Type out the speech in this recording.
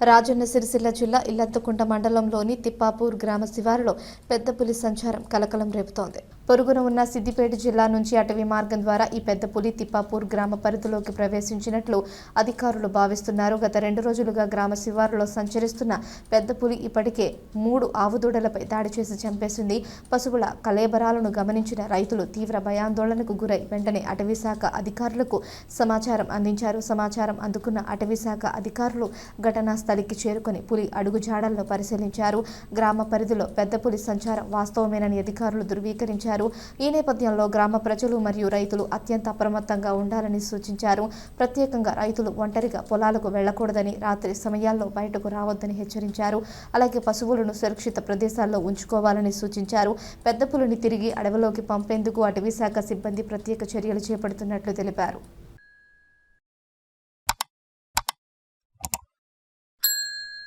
రాజన్న సిరిసిల్ల జిల్లా ఇల్లంతకుంట మండలంలోని తిప్పాపూర్ గ్రామ శివారులో పెద్ద పులి సంచారం కలకలం రేపుతోంది. పొరుగున ఉన్న సిద్దిపేట జిల్లా నుంచి అటవీ మార్గం ద్వారా ఈ పెద్ద పులి తిప్పాపూర్ గ్రామ పరిధిలోకి ప్రవేశించినట్లు అధికారులు భావిస్తున్నారు. గత 2 రోజులుగా గ్రామ శివారులో సంచరిస్తున్న పెద్ద పులి ఇప్పటికే 3 ఆవుదూడలపై దాడి చేసి చంపేసింది. పశువుల కళేబరాలను గమనించిన రైతులు తీవ్ర భయాందోళనకు గురై వెంటనే అటవీశాఖ అధికారులకు సమాచారం అందించారు. సమాచారం అందుకున్న అటవీశాఖ అధికారులు ఘటనా స్థలికి చేరుకొని పులి అడుగుజాడలను పరిశీలించారు. గ్రామ పరిధిలో పెద్ద పులి సంచారం వాస్తవమేనని అధికారులు ధృవీకరించారు. ఈ నేపథ్యంలో గ్రామ ప్రజలు మరియు రైతులు అత్యంత అప్రమత్తంగా ఉండాలని సూచించారు. ప్రత్యేకంగా రైతులు ఒంటరిగా పొలాలకు వెళ్లకూడదని, రాత్రి సమయాల్లో బయటకు రావద్దని హెచ్చరించారు. అలాగే పశువులను సురక్షిత ప్రదేశాల్లో ఉంచుకోవాలని సూచించారు. పెద్ద పులిని తిరిగి అడవిలోకి పంపేందుకు అటవీశాఖ సిబ్బంది ప్రత్యేక చర్యలు చేపడుతున్నట్లు తెలిపారు.